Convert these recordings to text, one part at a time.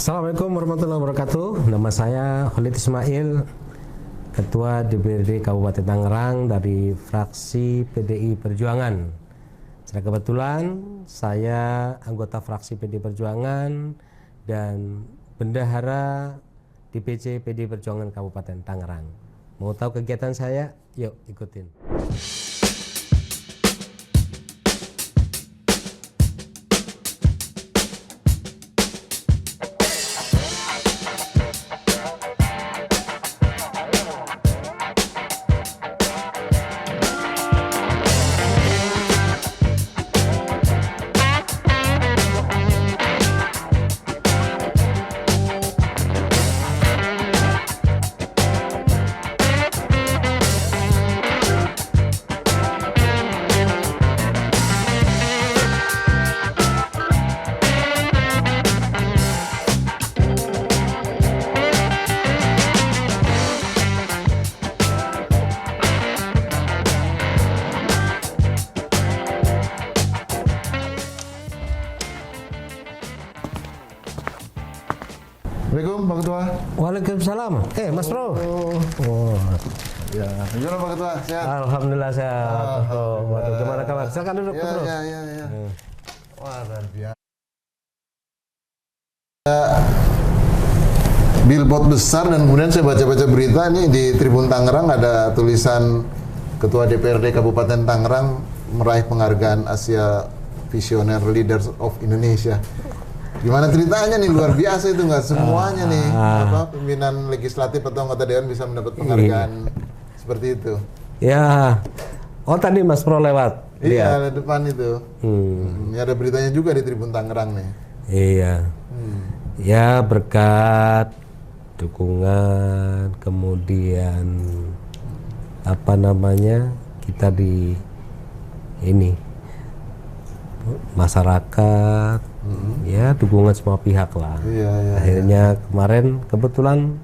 Assalamualaikum warahmatullahi wabarakatuh. Nama saya Khalid Ismail, Ketua DPRD Kabupaten Tangerang dari fraksi PDI Perjuangan. Secara kebetulan saya anggota fraksi PDI Perjuangan dan bendahara DPC PDI Perjuangan Kabupaten Tangerang. Mau tahu kegiatan saya? Yuk ikutin. Assalamualaikum Pak Ketua. Waalaikumsalam. Mas Bro. Ya, gimana Pak Ketua? Sehat? Alhamdulillah sehat. Waduh, gimana kabar? Silakan duduk, Bro. Ya. Wah, luar biasa. Billboard besar dan kemudian saya baca-baca berita nih di Tribun Tangerang ada tulisan Ketua DPRD Kabupaten Tangerang meraih penghargaan Asia Visioner Leaders of Indonesia. Gimana ceritanya nih, luar biasa itu, nggak semuanya nih pimpinan legislatif atau anggota dewan bisa mendapat penghargaan seperti itu. Ya, tadi Mas Pro lewat. Iya, di depan itu. Ada beritanya juga di Tribun Tangerang nih. Iya. Ya, berkat dukungan, kemudian kita di ini masyarakat. Ya, dukungan semua pihak lah. Akhirnya kemarin kebetulan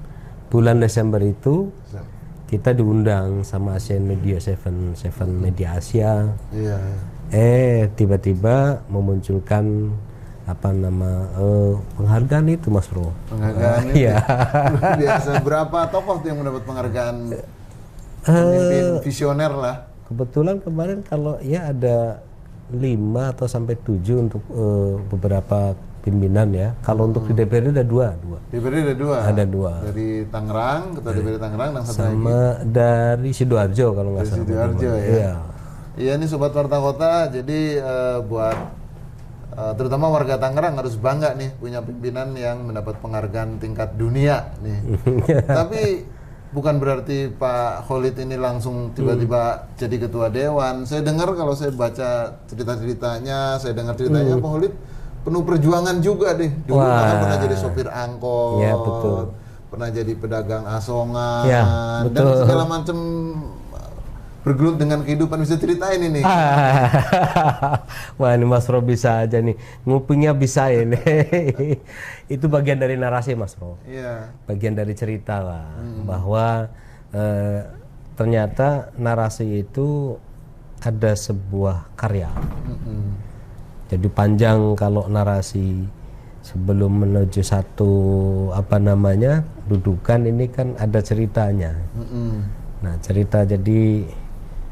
bulan Desember itu kita diundang sama Asian Media Seven Media Asia. Tiba-tiba memunculkan penghargaan itu, Mas Bro. Penghargaan itu. Iya. Biasa berapa tokoh tuh yang mendapat penghargaan pemimpin visioner lah? Kebetulan kemarin kalau ya ada 5 atau sampai 7 untuk beberapa pimpinan ya. Kalau untuk di DPRD ada 2. DPRD ada 2? Ada 2. Dari Tangerang, Ketua DPRD Tangerang dan satu lagi? Sama dari Sidoarjo kalau nggak salah. Sidoarjo ya? Iya, ini Sobat Warta Kota, jadi buat terutama warga Tangerang harus bangga nih punya pimpinan yang mendapat penghargaan tingkat dunia nih. Tapi bukan berarti Pak Khalid ini langsung tiba-tiba jadi ketua dewan. Saya dengar, kalau saya baca cerita-ceritanya, Pak Khalid penuh perjuangan juga deh. Dulu bahkan pernah jadi sopir angkot, ya, betul. Pernah jadi pedagang asongan, ya, dan segala macam bergelut dengan kehidupan. Bisa ceritain ini? Wah, ini Mas Bro bisa aja nih, ngupingnya bisa ini. Itu bagian dari narasi, Mas Bro. Iya. Bagian dari cerita lah, bahwa ternyata narasi itu ada sebuah karya. Jadi panjang kalau narasi sebelum menuju satu dudukan ini kan ada ceritanya. Nah, cerita jadi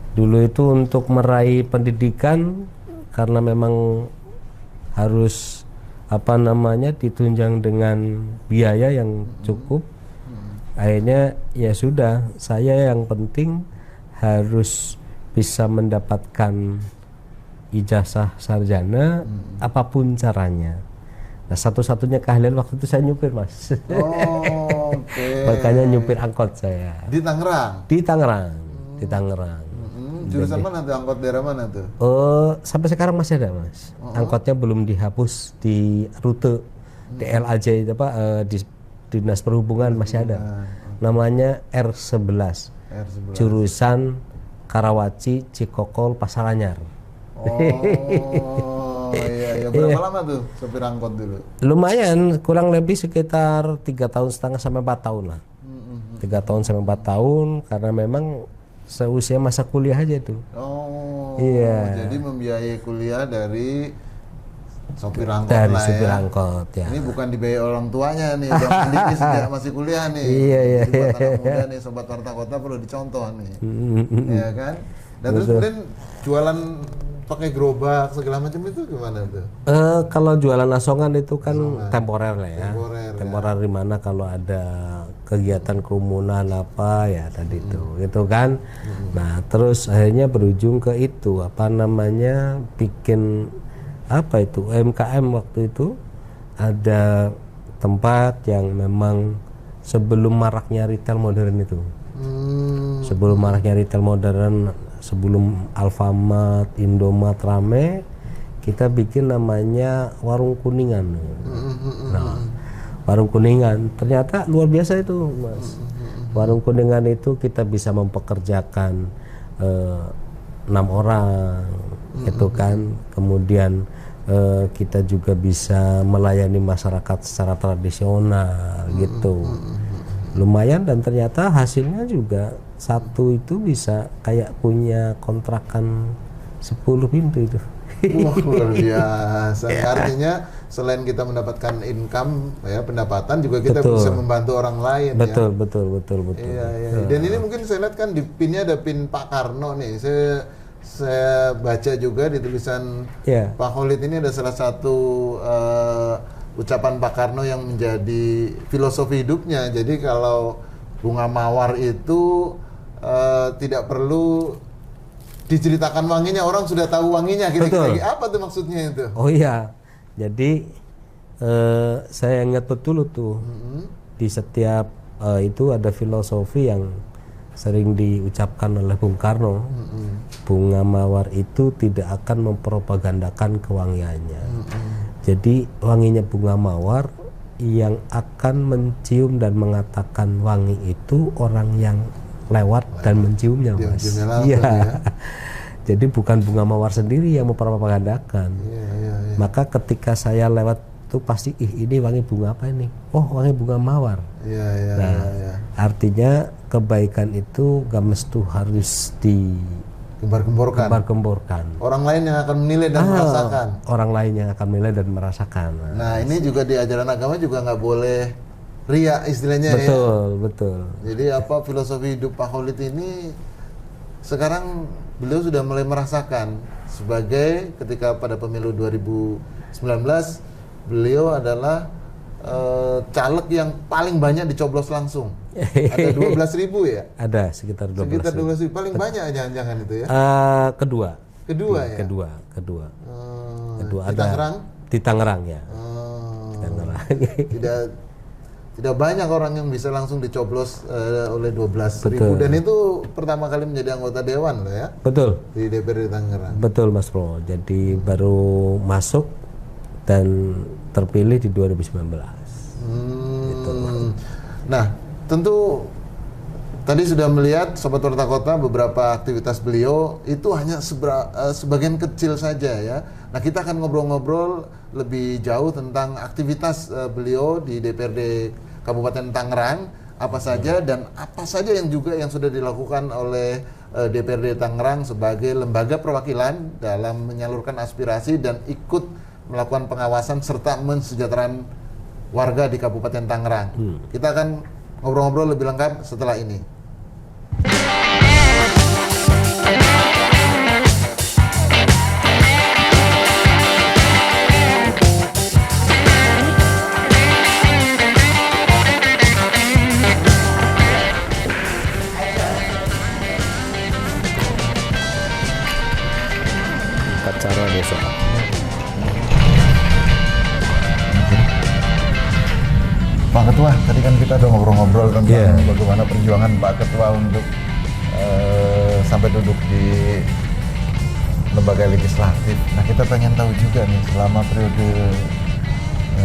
dulu itu untuk meraih pendidikan karena memang harus ditunjang dengan biaya yang cukup. Akhirnya ya sudah, saya yang penting harus bisa mendapatkan ijazah sarjana apapun caranya. Nah, satu-satunya keahlian waktu itu saya nyupir, Mas. Makanya nyupir angkot saya. Di Tangerang? Di Tangerang. Jurusan mana tuh? Angkot daerah mana tuh? Sampai sekarang masih ada, Mas. Angkotnya belum dihapus di rute DLAJ di Dinas Perhubungan masih ada. Namanya R11. Jurusan Karawaci, Cikokol, Pasaranyar. Iya. Berapa lama tuh sopir angkot dulu? Lumayan, kurang lebih sekitar 3,5 tahun sampai 4 tahun lah. 3 tahun sampai 4 tahun karena memang seusia masa kuliah aja itu. Oh, iya. Jadi membiayai kuliah dari sopir angkot dari lah supir ya. angkot ya. Ini bukan dibayar orang tuanya nih, udah mandiri sejak masih kuliah nih. Iya. Jadi buat anak muda nih, sobat Warta Kota perlu dicontoh nih, ya kan? Dan terus kemudian jualan pakai gerobak segala macam itu gimana tuh? Kalau jualan asongan itu kan temporer lah ya. Temporer di mana kalau ada kegiatan kerumunan apa ya tadi itu kan. Nah terus akhirnya berujung ke itu apa namanya bikin apa itu UMKM waktu itu, ada tempat yang memang sebelum maraknya retail modern itu. Sebelum maraknya retail modern, sebelum Alfamart, Indomart rame, kita bikin namanya Warung Kuningan. Nah, Warung Kuningan ternyata luar biasa itu, Mas. Warung Kuningan itu kita bisa mempekerjakan 6 orang, itu kan. Kemudian kita juga bisa melayani masyarakat secara tradisional gitu. Lumayan, dan ternyata hasilnya juga satu itu bisa kayak punya kontrakan 10 pintu itu. Wah, luar biasa. Artinya selain kita mendapatkan income ya, pendapatan, juga kita bisa membantu orang lain. Betul. Iya. Dan ini mungkin saya lihat kan di pinnya ada pin Pak Karno nih. Saya baca juga di tulisan Pak Khalid ini ada salah satu ucapan Pak Karno yang menjadi filosofi hidupnya. Jadi kalau bunga mawar itu tidak perlu diceritakan wanginya, orang sudah tahu wanginya. Kira-kira apa tuh maksudnya itu? Oh iya, jadi saya ingat betul tuh di setiap itu ada filosofi yang sering diucapkan oleh Bung Karno. Bunga mawar itu tidak akan mempropagandakan kewangiannya. Jadi wanginya bunga mawar yang akan mencium dan mengatakan wangi itu orang yang lewat dan menciumnya, Mas. Iya. Jadi bukan bunga mawar sendiri yang mempropagandakan. Maka ketika saya lewat tuh pasti, ini wangi bunga apa ini? Oh, wangi bunga mawar. Artinya kebaikan itu gak mesti harus di gembar-gemborkan. Orang lain yang akan menilai dan merasakan. Orang lain yang akan menilai dan merasakan. Nah, ini juga di ajaran agama juga nggak boleh ria istilahnya. Betul. Jadi apa filosofi hidup Pak Khalid ini sekarang beliau sudah mulai merasakan sebagai ketika pada pemilu 2019 beliau adalah caleg yang paling banyak dicoblos langsung. Ada 12.000 ya? Ada sekitar 12.000. Sekitar 12.000. Paling banyak jangan-jangan itu ya? Kedua ya? Kedua. Di Tangerang? Di Tangerang ya. Tangerang. Tidak banyak orang yang bisa langsung dicoblos oleh 12.000. Dan itu pertama kali menjadi anggota dewan loh ya? Betul. Di DPRD Tangerang. Betul, Mas Bro. Jadi baru masuk dan terpilih di 2019. Gitu. Nah, tentu tadi sudah melihat Sobat Warta Kota beberapa aktivitas beliau itu hanya sebagian kecil saja ya. Nah, kita akan ngobrol-ngobrol lebih jauh tentang aktivitas beliau di DPRD Kabupaten Tangerang, apa saja dan apa saja yang sudah dilakukan oleh DPRD Tangerang sebagai lembaga perwakilan dalam menyalurkan aspirasi dan ikut melakukan pengawasan serta mensejahterakan warga di Kabupaten Tangerang. Kita akan ngobrol-ngobrol lebih lengkap setelah ini. Acara besok. Pak Ketua, tadi kan kita udah ngobrol-ngobrol tentang bagaimana perjuangan Pak Ketua untuk sampai duduk di lembaga legislatif. Nah, kita pengen tahu juga nih selama periode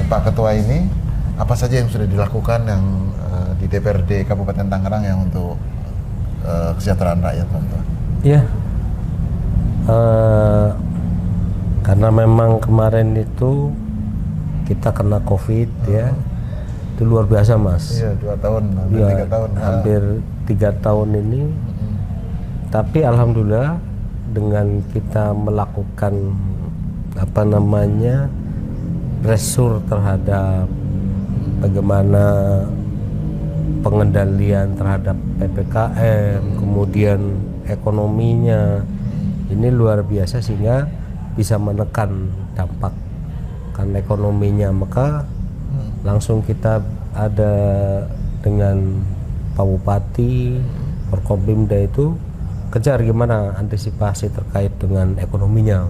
Pak Ketua ini apa saja yang sudah dilakukan yang di DPRD Kabupaten Tangerang yang untuk kesejahteraan rakyat, Pak Ketua. Iya. Karena memang kemarin itu kita kena COVID ya. Itu luar biasa, Mas. Iya, 2 tahun, hampir 3 tahun. Hampir 3 tahun ini. Tapi alhamdulillah dengan kita melakukan pressure terhadap bagaimana pengendalian terhadap PPKM, kemudian ekonominya ini luar biasa sehingga bisa menekan dampak kan ekonominya. Maka langsung kita ada dengan Pak Bupati, Forkopimda itu kejar gimana antisipasi terkait dengan ekonominya.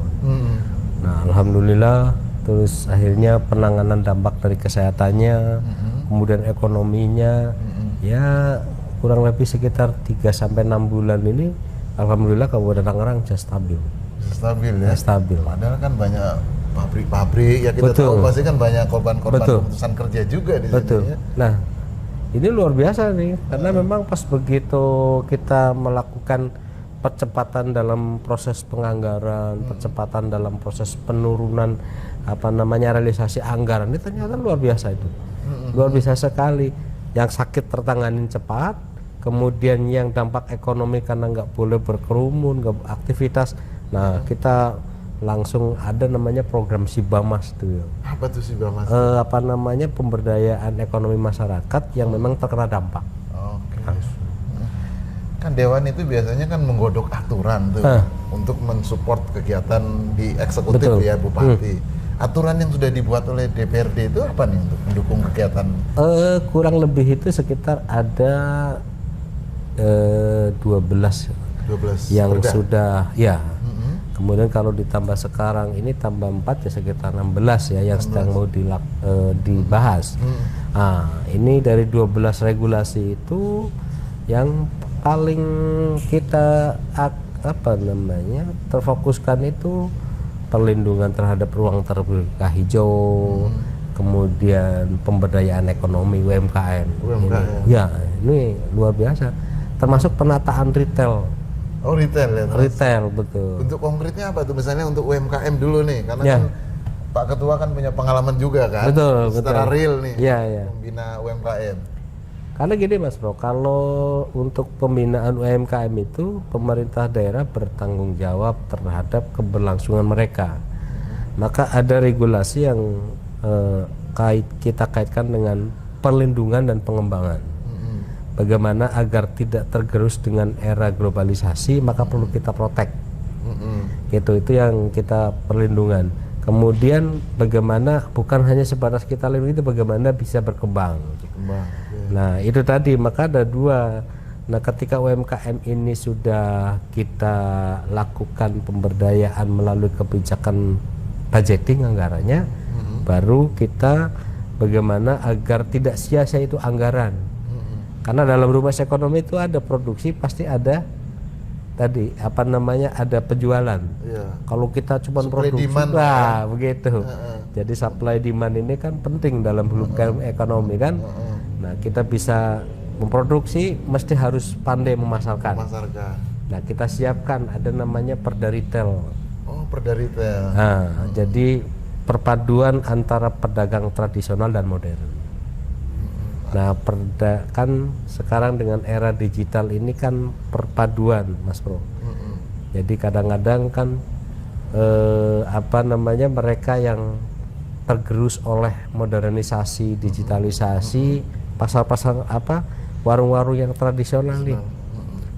Nah, alhamdulillah terus akhirnya penanganan dampak dari kesehatannya, kemudian ekonominya, ya kurang lebih sekitar 3-6 bulan ini alhamdulillah Kabupaten Tangerang sudah stabil. Stabil ya. Stabil. Padahal kan banyak pabrik-pabrik ya, kita tahu pasti kan banyak korban-korban pemutusan kerja juga di sini ya. Nah, ini luar biasa nih karena memang pas begitu kita melakukan percepatan dalam proses penganggaran, percepatan dalam proses penurunan realisasi anggaran, ini ternyata luar biasa itu. Luar biasa sekali. Yang sakit tertanganin cepat, kemudian yang dampak ekonomi karena nggak boleh berkerumun, nggak aktivitas. Nah, kita langsung ada namanya program Sibamas tuh. Apa tuh Sibamas? Pemberdayaan ekonomi masyarakat yang memang terkena dampak. Oke. Kan Dewan itu biasanya kan menggodok aturan tuh untuk mensupport kegiatan di eksekutif ya Bupati. Aturan yang sudah dibuat oleh DPRD itu apa nih untuk mendukung kegiatan? Kurang lebih itu sekitar ada 12 yang perda sudah ya. Kemudian kalau ditambah sekarang ini tambah 4 ya sekitar 16 ya yang 16 sedang mau dibahas. Nah, ini dari 12 regulasi itu yang paling kita terfokuskan itu perlindungan terhadap ruang terbuka hijau, kemudian pemberdayaan ekonomi UMKM. Ini luar biasa. Termasuk penataan retail. Oh, retail ya. Retail, betul. Untuk konkretnya apa tuh? Misalnya untuk UMKM dulu nih, karena kan Pak Ketua kan punya pengalaman juga kan. Betul, secara real nih. Iya. Membina UMKM. Karena gini Mas Bro, kalau untuk pembinaan UMKM itu pemerintah daerah bertanggung jawab terhadap keberlangsungan mereka. Maka ada regulasi yang kita kaitkan dengan perlindungan dan pengembangan. Bagaimana agar tidak tergerus dengan era globalisasi, maka perlu kita protek. Itu yang kita perlindungan. Kemudian bagaimana bukan hanya sebatas kita lindungi, itu bagaimana bisa berkembang. Nah, itu tadi, maka ada 2. Nah, ketika UMKM ini sudah kita lakukan pemberdayaan melalui kebijakan budgeting anggarannya, baru kita bagaimana agar tidak sia-sia itu anggaran. Karena dalam rumus ekonomi itu ada produksi, pasti ada tadi ada penjualan. Kalau kita cuma produksi, begitu. Jadi supply demand ini kan penting dalam hubungan ekonomi kan. Nah, kita bisa memproduksi, mesti harus pandai memasarkan. Nah, kita siapkan ada namanya Perda Retail. Oh, Perda Retail. Nah, jadi perpaduan antara pedagang tradisional dan modern. Nah, perda kan sekarang dengan era digital ini kan perpaduan, Mas Bro. Jadi kadang-kadang kan mereka yang tergerus oleh modernisasi, digitalisasi, pasar-pasar warung-warung yang tradisional nih.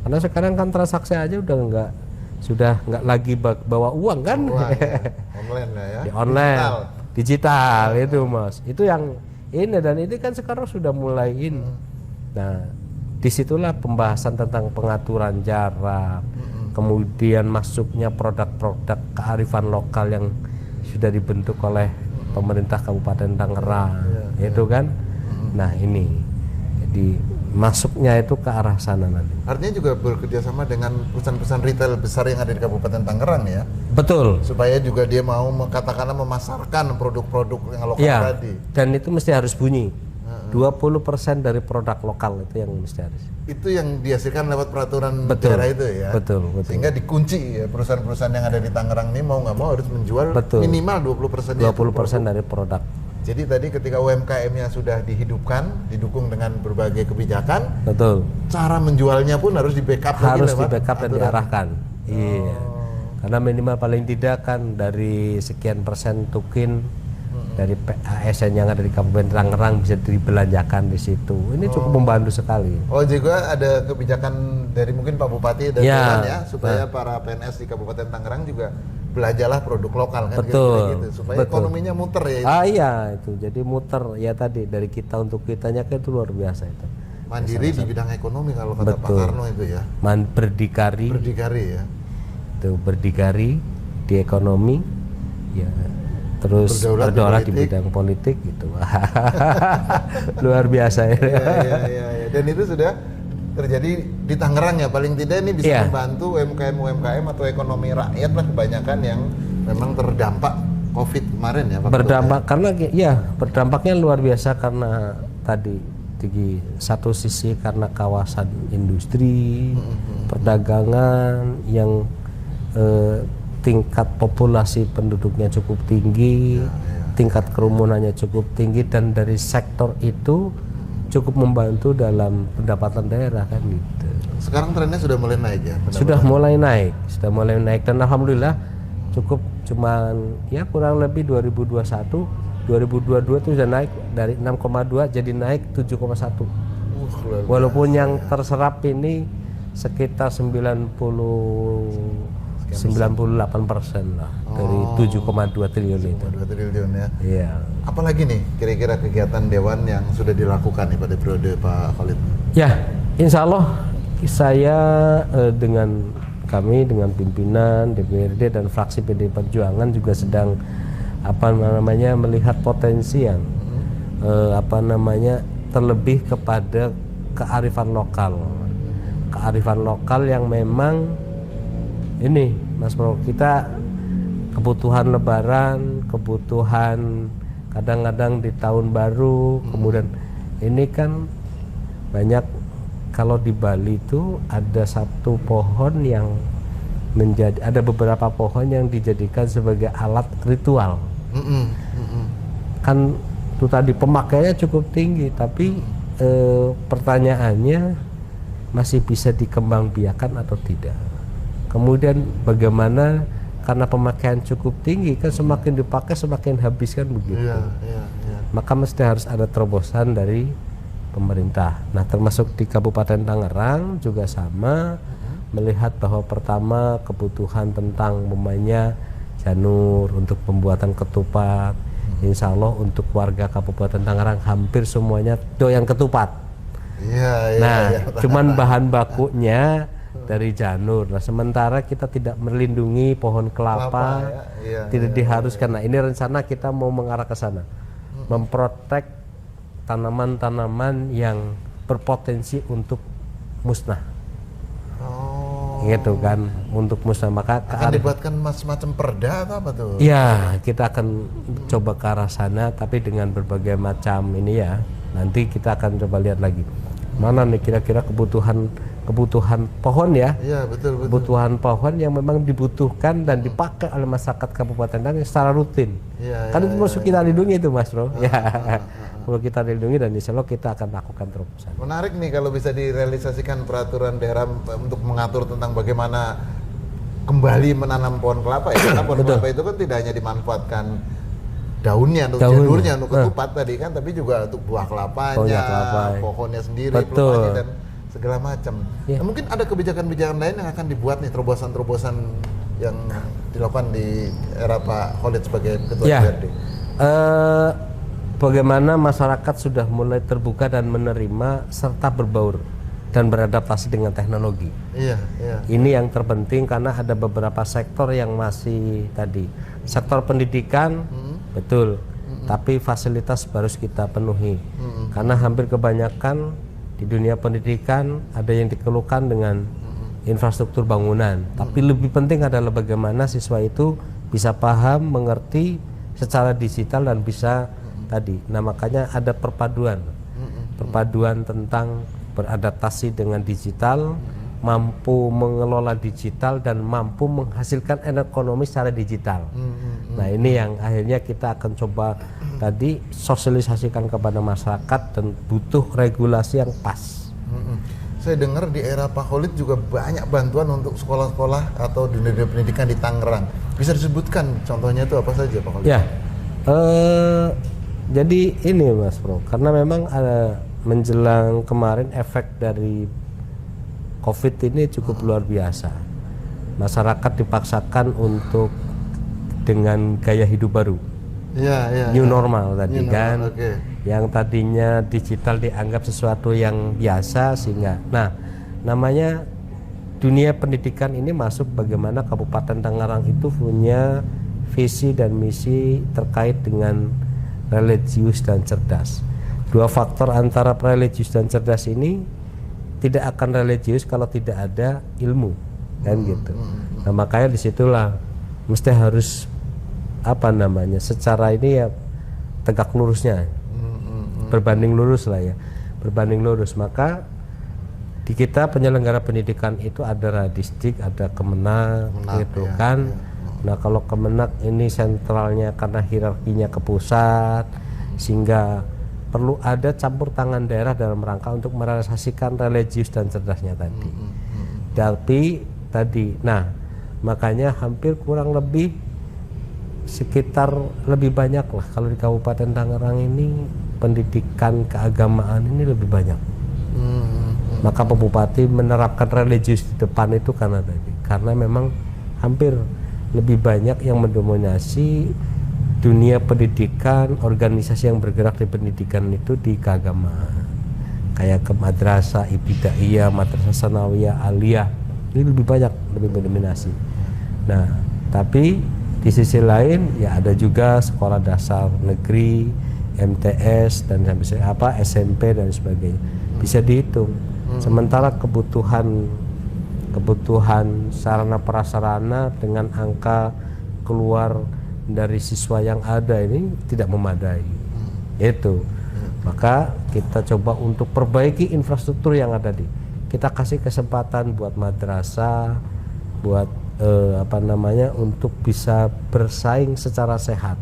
Karena sekarang kan transaksi aja udah nggak lagi bawa uang kan. Online lah ya. Di online, digital itu Mas. Itu yang ini, dan ini kan sekarang sudah mulai ini. Nah, disitulah pembahasan tentang pengaturan jarak, kemudian masuknya produk-produk kearifan lokal yang sudah dibentuk oleh pemerintah Kabupaten Tangerang, itu kan. Nah, ini jadi masuknya itu ke arah sana nanti. Artinya juga bekerja sama dengan perusahaan-perusahaan retail besar yang ada di Kabupaten Tangerang ya. Betul. Supaya juga dia mau katakanlah memasarkan produk-produk yang lokal tadi. Dan itu mesti harus bunyi. 20% dari produk lokal itu yang mesti harus. Itu yang dihasilkan lewat peraturan daerah itu ya. Betul. Sehingga dikunci ya, perusahaan-perusahaan yang ada di Tangerang ini mau nggak mau harus menjual minimal 20% dari produk. Jadi tadi ketika UMKM-nya sudah dihidupkan, didukung dengan berbagai kebijakan, cara menjualnya pun harus di-backup dan diarahkan. Iya. Karena minimal paling tidak kan dari sekian persen tukin dari ASN yang ada di Kabupaten Tangerang bisa dibelanjakan di situ. Ini cukup membantu sekali. Oh, juga ada kebijakan dari mungkin Pak Bupati dan Dewan ya, supaya para PNS di Kabupaten Tangerang juga belajarlah produk lokal kan, betul, gitu, supaya ekonominya muter ya. Itu. Iya itu, jadi muter ya tadi dari kita untuk kitanya kan itu luar biasa itu. Mandiri di bidang ekonomi kalau kata Pak Karno itu ya. Berdikari. Berdikari ya. Itu berdikari di ekonomi, ya. Terus berdaulat di bidang politik gitu. Luar biasa ya. Ya. Dan itu sudah terjadi di Tangerang ya, paling tidak ini bisa membantu UMKM atau ekonomi rakyat lah kebanyakan yang memang terdampak COVID kemarin ya Pak. Berdampak karena berdampaknya luar biasa karena tadi di satu sisi karena kawasan industri, perdagangan yang tingkat populasi penduduknya cukup tinggi, tingkat kerumunannya cukup tinggi, dan dari sektor itu cukup membantu dalam pendapatan daerah kan gitu. Sekarang trennya sudah mulai naik ya? Sudah mulai naik dan alhamdulillah cukup cuman ya kurang lebih 2021, 2022 itu sudah naik dari 6,2 jadi naik 7,1. Walaupun yang terserap ini sekitar 98% lah dari 7,2 triliun itu. 7,2 triliun ya. Iya. Apalagi nih kira-kira kegiatan Dewan yang sudah dilakukan nih pada periode Pak Khalid? Ya, insya Allah saya dengan dengan pimpinan DPRD dan fraksi PDI Perjuangan juga sedang melihat potensi yang terlebih kepada kearifan lokal yang memang ini Mas Bro, kita kebutuhan lebaran, kebutuhan kadang-kadang di tahun baru, kemudian ini kan banyak kalau di Bali itu ada satu pohon yang ada beberapa pohon yang dijadikan sebagai alat ritual. Kan itu tadi pemakaiannya cukup tinggi, tapi pertanyaannya masih bisa dikembangbiakan atau tidak. Kemudian bagaimana karena pemakaian cukup tinggi kan semakin dipakai semakin habis kan begitu. Maka mesti harus ada terobosan dari pemerintah. Nah, termasuk di Kabupaten Tangerang juga sama, melihat bahwa pertama kebutuhan tentang janur untuk pembuatan ketupat. Insya Allah untuk warga Kabupaten Tangerang hampir semuanya doyan ketupat. Cuman bahan bakunya dari janur. Nah, sementara kita tidak melindungi pohon kelapa, tidak diharuskan. Nah, ini rencana kita mau mengarah ke sana, memprotek tanaman-tanaman yang berpotensi untuk musnah. Gitu kan, untuk musnah. Maka akan dibuatkan semacam perda atau apa tuh? Ya, kita akan coba ke arah sana, tapi dengan berbagai macam ini ya. Nanti kita akan coba lihat lagi mana nih kira-kira kebutuhan pohon ya. Iya, betul. Kebutuhan pohon yang memang dibutuhkan dan dipakai oleh masyarakat Kabupaten Tangerang secara rutin. Kan itu harus kita lindungi itu Mas Bro. Perlu kita lindungi dan insya Allah kita akan lakukan terobosan. Menarik nih kalau bisa direalisasikan peraturan daerah untuk mengatur tentang bagaimana kembali menanam pohon kelapa ya. Karena pohon kelapa itu kan tidak hanya dimanfaatkan daunnya untuk janurnya untuk ketupat tadi kan, tapi juga untuk buah kelapanya, pohonnya sendiri, pelupanya dan segala macam. Nah, mungkin ada kebijakan-kebijakan lain yang akan dibuat nih, terobosan-terobosan yang dilakukan di era Pak Khalid sebagai ketua DPRD. Bagaimana masyarakat sudah mulai terbuka dan menerima serta berbaur dan beradaptasi dengan teknologi. Ini yang terpenting karena ada beberapa sektor yang masih tadi. Sektor pendidikan betul, tapi fasilitas harus kita penuhi. Karena hampir kebanyakan di dunia pendidikan ada yang dikeluhkan dengan infrastruktur bangunan, tapi lebih penting adalah bagaimana siswa itu bisa paham, mengerti secara digital dan bisa tadi. Nah, makanya ada perpaduan tentang beradaptasi dengan digital, mampu mengelola digital dan mampu menghasilkan ekonomi secara digital. Nah, ini yang akhirnya kita akan coba tadi sosialisasikan kepada masyarakat dan butuh regulasi yang pas. Saya dengar di era Pak Khalid juga banyak bantuan untuk sekolah-sekolah atau dunia pendidikan di Tangerang. Bisa disebutkan contohnya itu apa saja Pak Khalid? Ya, Jadi ini Mas Bro, karena memang ada menjelang kemarin efek dari COVID ini cukup luar biasa. Masyarakat dipaksakan untuk dengan gaya hidup baru. New normal tadi kan. Yang tadinya digital dianggap sesuatu yang biasa sehingga namanya dunia pendidikan ini masuk bagaimana Kabupaten Tangerang itu punya visi dan misi terkait dengan religius dan cerdas. Dua faktor antara religius dan cerdas ini tidak akan religius kalau tidak ada ilmu kan gitu. Nah makanya disitulah mesti harus secara ini ya tegak lurusnya, berbanding lurus lah ya, berbanding lurus. Maka di kita penyelenggara pendidikan itu ada Radisdik, ada Kemenak gitu kan. Nah kalau Kemenak ini sentralnya karena hierarkinya ke pusat, sehingga perlu ada campur tangan daerah dalam rangka untuk merealisasikan religius dan cerdasnya tadi. Makanya hampir kurang lebih sekitar lebih banyak lah kalau di Kabupaten Tangerang ini pendidikan keagamaan ini lebih banyak. Maka Pak Bupati menerapkan religius di depan itu karena memang hampir lebih banyak yang mendominasi dunia pendidikan, organisasi yang bergerak di pendidikan itu di keagamaan, kayak ke madrasah ibtidaiyah, madrasah sanawiyah, aliyah, ini lebih banyak, lebih mendominasi. Nah tapi di sisi lain ya ada juga sekolah dasar negeri, MTS dan SMP dan sebagainya, bisa dihitung. Sementara kebutuhan sarana prasarana dengan angka keluar dari siswa yang ada ini tidak memadai. Itu. Maka kita coba untuk perbaiki infrastruktur yang ada kita kasih kesempatan buat madrasah, buat untuk bisa bersaing secara sehat,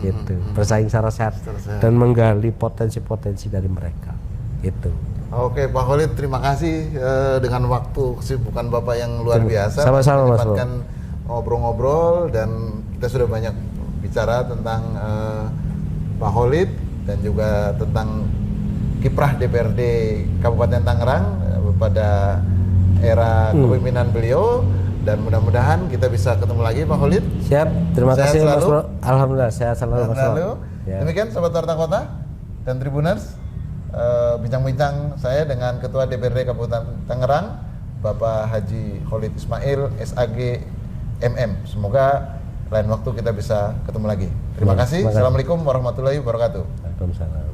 gitu, bersaing secara sehat dan menggali potensi-potensi dari mereka, gitu. Oke Pak Khalid, terima kasih dengan waktu kesibukan Bapak yang luar biasa. Sama-sama Mas Bro. Ngobrol-ngobrol dan kita sudah banyak bicara tentang Pak Khalid dan juga tentang kiprah DPRD Kabupaten Tangerang pada era kepemimpinan beliau. Dan mudah-mudahan kita bisa ketemu lagi Pak Khalid. Siap, terima kasih Mas Bro. Alhamdulillah sehat selalu Mas Bro. Demikian Sobat Warta Kota dan Tribuners, bincang-bincang saya dengan Ketua DPRD Kabupaten Tangerang, Bapak Haji Khalid Ismail, SAG MM. Semoga lain waktu kita bisa ketemu lagi. Terima kasih. Assalamualaikum warahmatullahi wabarakatuh. Waalaikumsalam.